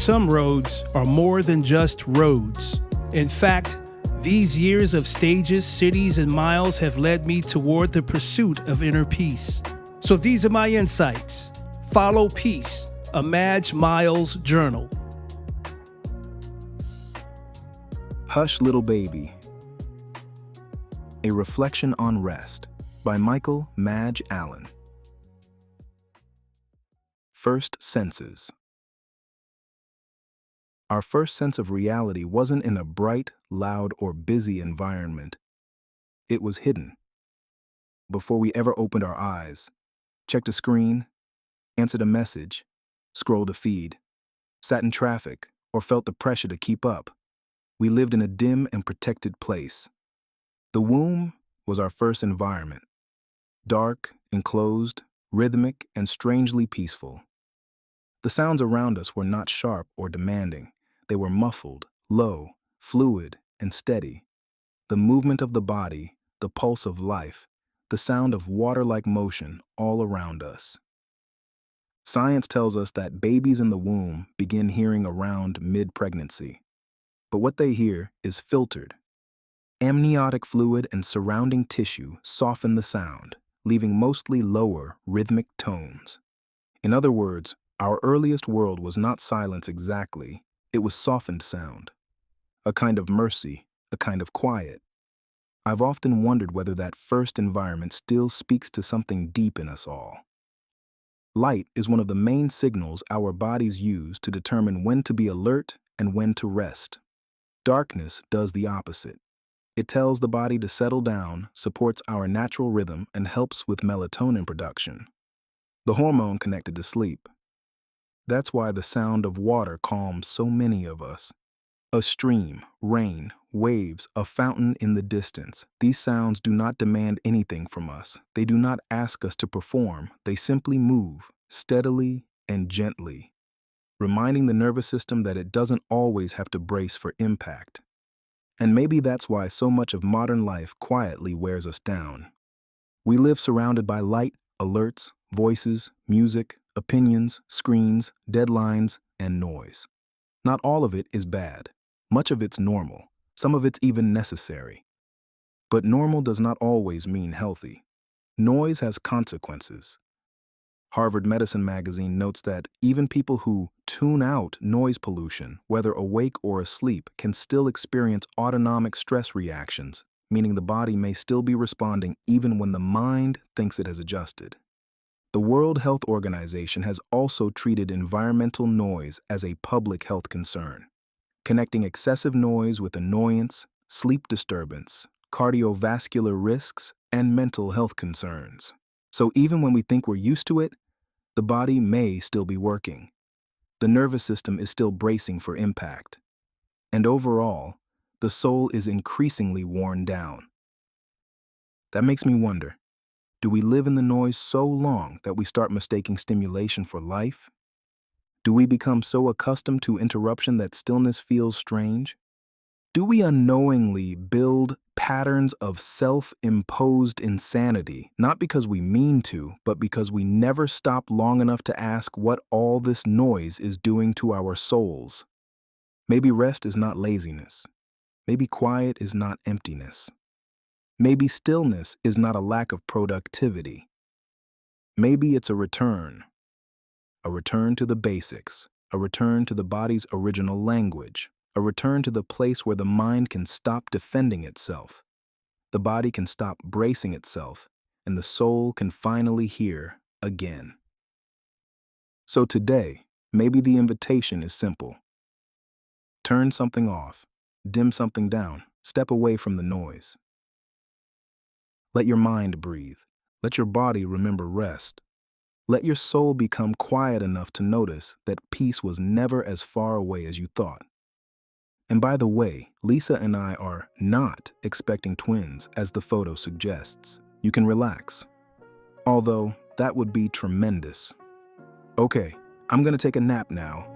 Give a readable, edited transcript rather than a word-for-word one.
some roads are more than just roads. In fact, these years of stages, cities, and miles have led me toward the pursuit of inner peace. So these are my insights. Follow Peace, a Maj Miles journal. Hush, Little Baby. A Reflection on Rest by Michael Maj Allen. First senses. Our first sense of reality wasn't in a bright, loud, or busy environment. It was hidden. Before we ever opened our eyes, checked a screen, answered a message, scrolled a feed, sat in traffic, or felt the pressure to keep up, we lived in a dim and protected place. The womb was our first environment. Dark, enclosed, rhythmic, and strangely peaceful. The sounds around us were not sharp or demanding. They were muffled, low, fluid, and steady. The movement of the body, the pulse of life, the sound of water-like motion all around us. Science tells us that babies in the womb begin hearing around mid-pregnancy. But what they hear is filtered. Amniotic fluid and surrounding tissue soften the sound, leaving mostly lower, rhythmic tones. In other words, our earliest world was not silence exactly. It was softened sound, a kind of mercy, a kind of quiet. I've often wondered whether that first environment still speaks to something deep in us all. Light is one of the main signals our bodies use to determine when to be alert and when to rest. Darkness does the opposite. It tells the body to settle down, supports our natural rhythm, and helps with melatonin production, the hormone connected to sleep. That's why the sound of water calms so many of us. A stream, rain, waves, a fountain in the distance. These sounds do not demand anything from us. They do not ask us to perform. They simply move, steadily and gently, reminding the nervous system that it doesn't always have to brace for impact. And maybe that's why so much of modern life quietly wears us down. We live surrounded by light, alerts, voices, music, opinions, screens, deadlines, and noise. Not all of it is bad. Much of it's normal. Some of it's even necessary. But normal does not always mean healthy. Noise has consequences. Harvard Medicine magazine notes that even people who tune out noise pollution, whether awake or asleep, can still experience autonomic stress reactions, meaning the body may still be responding even when the mind thinks it has adjusted. The World Health Organization has also treated environmental noise as a public health concern, connecting excessive noise with annoyance, sleep disturbance, cardiovascular risks, and mental health concerns. So even when we think we're used to it, the body may still be working. The nervous system is still bracing for impact. And overall, the soul is increasingly worn down. That makes me wonder, do we live in the noise so long that we start mistaking stimulation for life? Do we become so accustomed to interruption that stillness feels strange? Do we unknowingly build patterns of self-imposed insanity, not because we mean to, but because we never stop long enough to ask what all this noise is doing to our souls? Maybe rest is not laziness. Maybe quiet is not emptiness. Maybe stillness is not a lack of productivity. Maybe it's a return to the basics, a return to the body's original language, a return to the place where the mind can stop defending itself, the body can stop bracing itself, and the soul can finally hear again. So today, maybe the invitation is simple. Turn something off, dim something down, step away from the noise. Let your mind breathe. Let your body remember rest. Let your soul become quiet enough to notice that peace was never as far away as you thought. And by the way, Lisa and I are not expecting twins, as the photo suggests. You can relax. Although, that would be tremendous. Okay, I'm gonna take a nap now.